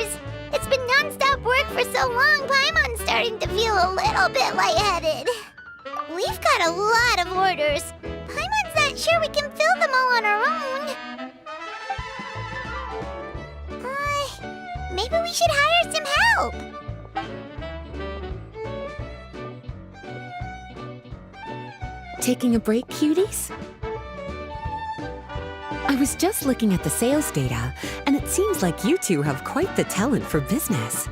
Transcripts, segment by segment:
orders! It's been non-stop work for so long, Paimon's starting to feel a little bit lightheaded. We've got a lot of orders. Paimon's not sure we can fill them all on our own. Maybe we should hire some help. Taking a break, cuties? I was just looking at the sales data, and it seems like you two have quite the talent for business.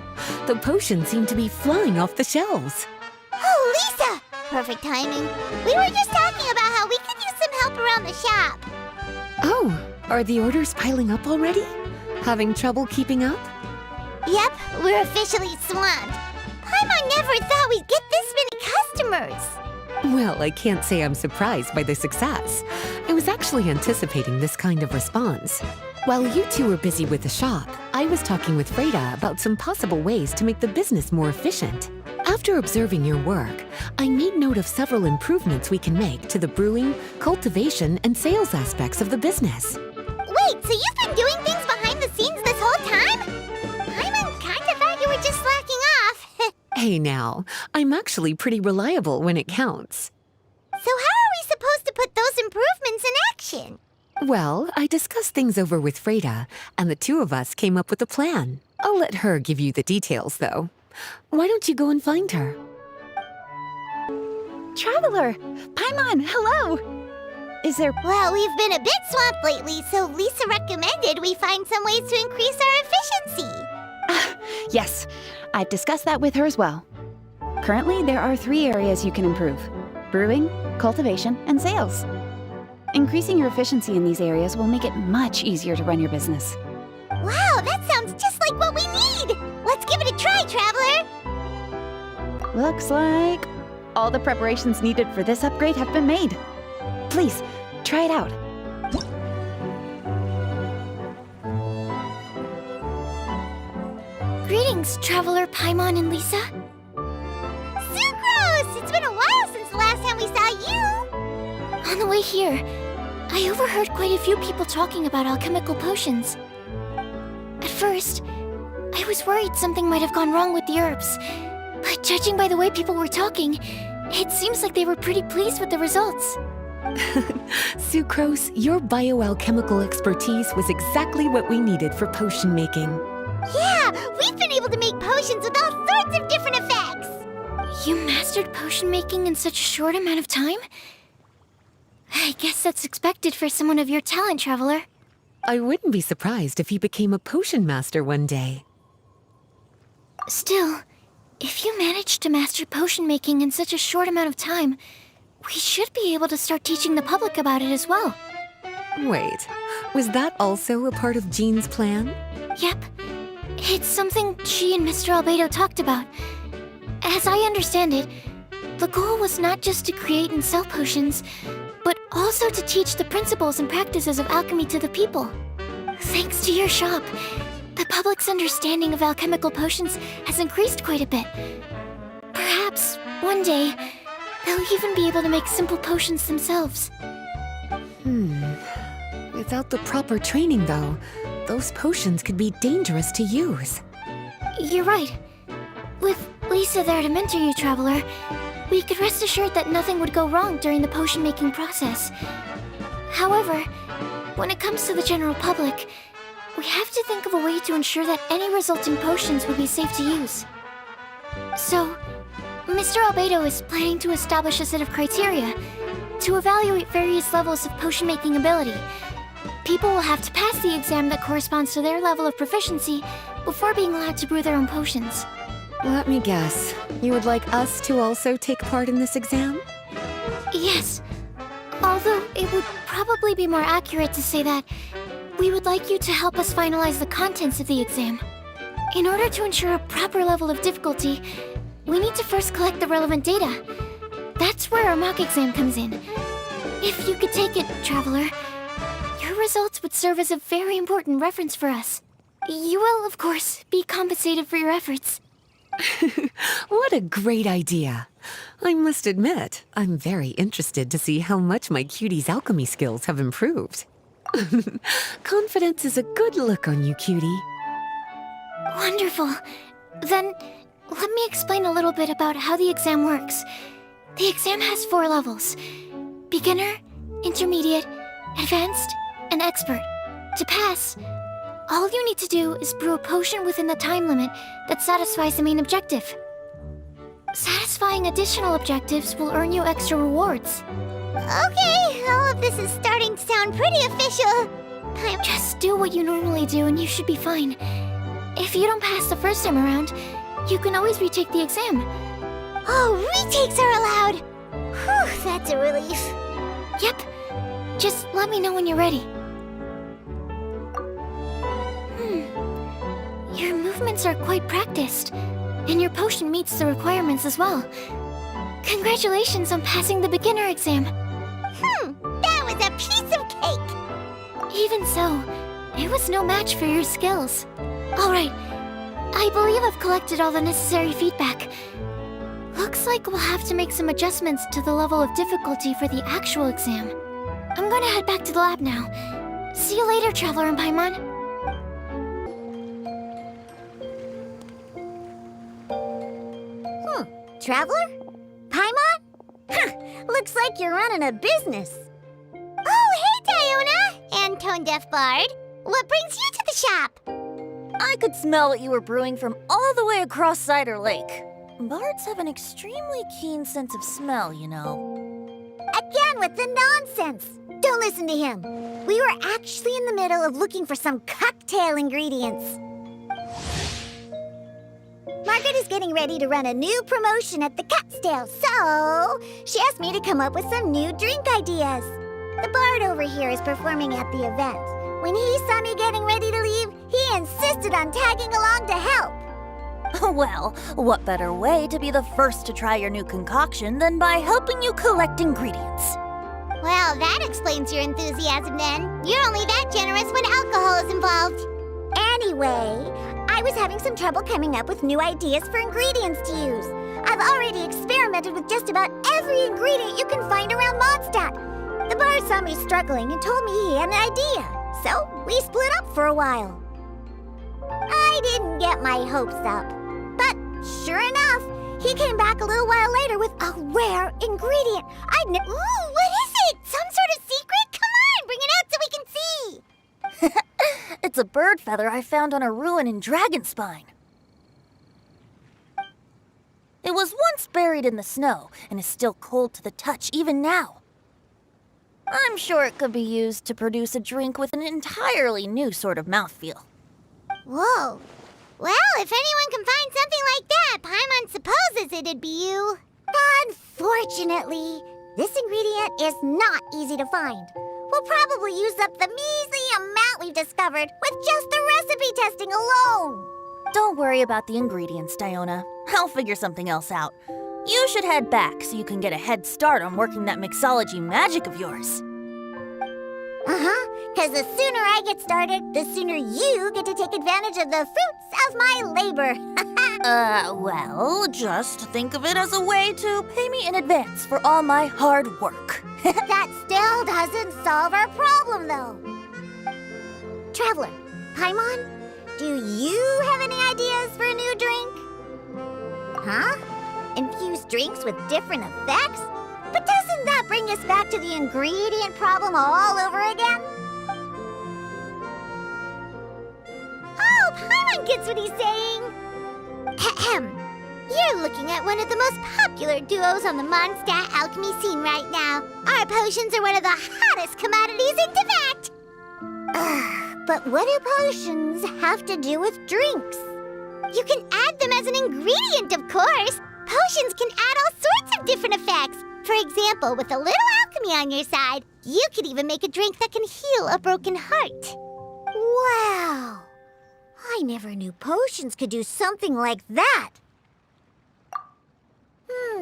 The potions seem to be flying off the shelves. Oh, Lisa! Perfect timing. We were just talking about how we could use some help around the shop. Oh, are the orders piling up already? Having trouble keeping up? Yep, we're officially swamped. Paimon never thought we'd get this many customers. Well, I can't say I'm surprised by the success. I was actually anticipating this kind of response. While you two were busy with the shop, I was talking with Frida about some possible ways to make the business more efficient. After observing your work, I made note of several improvements we can make to the brewing, cultivation, and sales aspects of the business. Wait, so you've been doing things behind the scenes this whole time? Paimon kinda thought you were just slacking off. Hey now, I'm actually pretty reliable when it counts. So how are we supposed to put those improvements in action? Well, I discussed things over with Frida, and the two of us came up with a plan. I'll let her give you the details, though. Why don't you go and find her? Traveler! Paimon, hello! Is there... Well, we've been a bit swamped lately, so Lisa recommended we find some ways to increase our efficiency. Yes, I've discussed that with her as well. Currently, there are 3 areas you can improve: brewing, cultivation, and sales. Increasing your efficiency in these areas will make it much easier to run your business. Wow, that sounds just like what we need! Let's give it a try, Traveler! Looks like all the preparations needed for this upgrade have been made. Please, try it out. Greetings, Traveler Paimon and Lisa. Sucrose! It's been a while since the last time we saw you! On the way here, I overheard quite a few people talking about alchemical potions. At first, I was worried something might have gone wrong with the herbs, but judging by the way people were talking, it seems like they were pretty pleased with the results. Sucrose, your bioalchemical expertise was exactly what we needed for potion making. Yeah, we've been able to make potions with all sorts of different effects! You mastered potion making in such a short amount of time? I guess that's expected for someone of your talent, Traveler. I wouldn't be surprised if you became a potion master one day. Still, if you managed to master potion making in such a short amount of time, we should be able to start teaching the public about it as well. Wait, was that also a part of Jean's plan? Yep. It's something she and Mr. Albedo talked about. As I understand it, the goal was not just to create and sell potions, but also to teach the principles and practices of alchemy to the people. Thanks to your shop, the public's understanding of alchemical potions has increased quite a bit. Perhaps, one day, they'll even be able to make simple potions themselves. Without the proper training, though, those potions could be dangerous to use. You're right. With Lisa there to mentor you, Traveler, we could rest assured that nothing would go wrong during the potion-making process. However, when it comes to the general public, we have to think of a way to ensure that any resulting potions would be safe to use. So, Mr. Albedo is planning to establish a set of criteria to evaluate various levels of potion-making ability. People will have to pass the exam that corresponds to their level of proficiency before being allowed to brew their own potions. Let me guess, you would like us to also take part in this exam? Yes, although it would probably be more accurate to say that we would like you to help us finalize the contents of the exam. In order to ensure a proper level of difficulty, we need to first collect the relevant data. That's where our mock exam comes in. If you could take it, Traveler, your results would serve as a very important reference for us. You will, of course, be compensated for your efforts. What a great idea! I must admit, I'm very interested to see how much my cutie's alchemy skills have improved. Confidence is a good look on you, cutie. Wonderful. Then, let me explain a little bit about how the exam works. The exam has 4 levels: beginner, intermediate, advanced, and expert. To pass, all you need to do is brew a potion within the time limit that satisfies the main objective. Satisfying additional objectives will earn you extra rewards. Okay, all of this is starting to sound pretty official. Just do what you normally do and you should be fine. If you don't pass the first time around, you can always retake the exam. Oh, retakes are allowed! Whew, that's a relief. Yep. Just let me know when you're ready. Your movements are quite practiced, and your potion meets the requirements as well. Congratulations on passing the beginner exam. That was a piece of cake! Even so, it was no match for your skills. Alright, I believe I've collected all the necessary feedback. Looks like we'll have to make some adjustments to the level of difficulty for the actual exam. I'm gonna head back to the lab now. See you later, Traveler and Paimon. Traveler? Paimon? Looks like you're running a business. Oh, hey, Diona! And tone-deaf bard. What brings you to the shop? I could smell what you were brewing from all the way across Cider Lake. Bards have an extremely keen sense of smell, you know. Again with the nonsense. Don't listen to him. We were actually in the middle of looking for some cocktail ingredients. Margaret is getting ready to run a new promotion at the Catstail, so she asked me to come up with some new drink ideas. The bard over here is performing at the event. When he saw me getting ready to leave, he insisted on tagging along to help. Well, what better way to be the first to try your new concoction than by helping you collect ingredients? Well, that explains your enthusiasm then. You're only that generous when alcohol is involved. Anyway, I was having some trouble coming up with new ideas for ingredients to use. I've already experimented with just about every ingredient you can find around Mondstadt. The bard saw me struggling and told me he had an idea, so we split up for a while. I didn't get my hopes up, but sure enough, he came back a little while later with a rare ingredient. Ooh, what is it? Some sort of secret? Come on, bring it out so we can see. It's a bird feather I found on a ruin in Dragonspine. It was once buried in the snow and is still cold to the touch even now. I'm sure it could be used to produce a drink with an entirely new sort of mouthfeel. Whoa. Well, if anyone can find something like that, Paimon supposes it'd be you. Unfortunately, this ingredient is not easy to find. We'll probably use up the measly amount we've discovered with just the recipe testing alone. Don't worry about the ingredients, Diona. I'll figure something else out. You should head back so you can get a head start on working that mixology magic of yours. Because the sooner I get started, the sooner you get to take advantage of the fruits of my labor. Well, just think of it as a way to pay me in advance for all my hard work. That still doesn't solve our problem, though. Traveler, Paimon, do you have any ideas for a new drink? Huh? Infused drinks with different effects? But doesn't that bring us back to the ingredient problem all over again? Oh, Paimon gets what he's saying. Ahem. You're looking at one of the most popular duos on the mondstadt alchemy scene right now. Our potions are one of the hottest commodities in Tibet. But what do potions have to do with drinks? You can add them as an ingredient, of course. Potions can add all sorts of different effects. For example, with a little alchemy on your side, you could even make a drink that can heal a broken heart. Wow! I never knew potions could do something like that.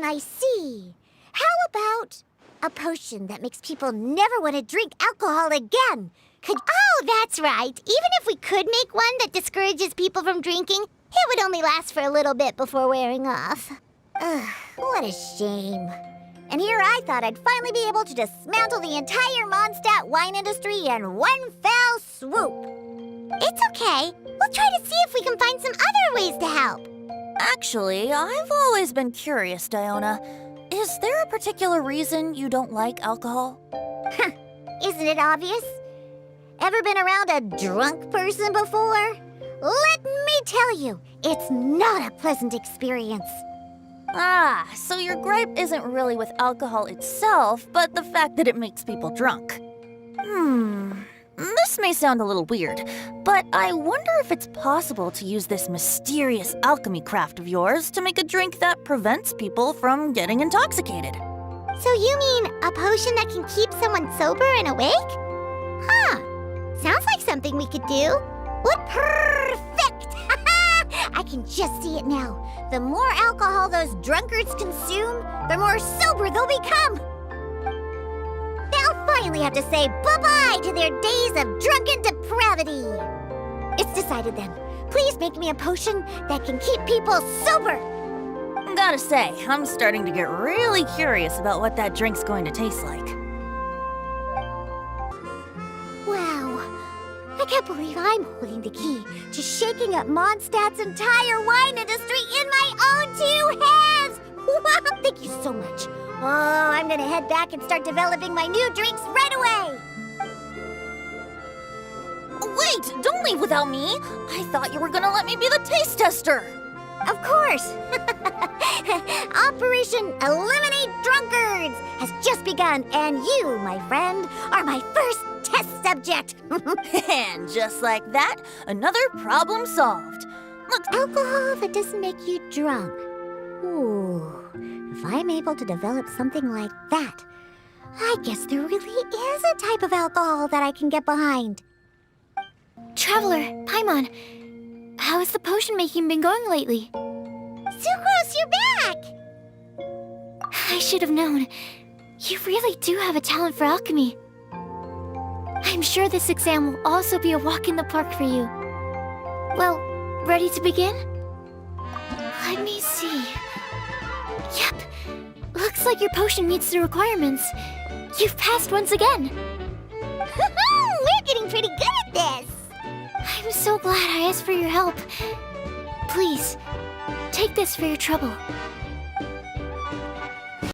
I see. How about a potion that makes people never want to drink alcohol again? Oh, that's right. Even if we could make one that discourages people from drinking, it would only last for a little bit before wearing off. What a shame. And here I thought I'd finally be able to dismantle the entire Mondstadt wine industry in one fell swoop. It's okay. We'll try to see if we can find some other ways to help. Actually, I've always been curious, Diona. Is there a particular reason you don't like alcohol? Isn't it obvious? Ever been around a drunk person before? Let me tell you, it's not a pleasant experience. Ah, so your gripe isn't really with alcohol itself, but the fact that it makes people drunk. This may sound a little weird, but I wonder if it's possible to use this mysterious alchemy craft of yours to make a drink that prevents people from getting intoxicated. So you mean a potion that can keep someone sober and awake? Huh. Sounds like something we could do. What perfect! I can just see it now. The more alcohol those drunkards consume, the more sober they'll become. They'll finally have to say bye-bye to their days of drunken depravity. It's decided then. Please make me a potion that can keep people sober. Gotta say, I'm starting to get really curious about what that drink's going to taste like. Wow. I can't believe I'm holding the key to shaking up Mondstadt's entire wine industry in my own 2 hands! Wow, thank you so much. Oh, I'm gonna head back and start developing my new drinks right away! Wait, don't leave without me! I thought you were gonna let me be the taste tester! Of course! Operation Eliminate Drunkards has just begun, and you, my friend, are my first test subject! And just like that, another problem solved. Look, Alcohol that doesn't make you drunk. Ooh, if I'm able to develop something like that, I guess there really is a type of alcohol that I can get behind. Traveler, Paimon, how has the potion making been going lately? Sucrose, you're back! I should have known. You really do have a talent for alchemy. I'm sure this exam will also be a walk in the park for you. Well, ready to begin? Let me see. Yep, looks like your potion meets the requirements. You've passed once again. We're getting pretty good at this! I'm so glad I asked for your help. Please, take this for your trouble.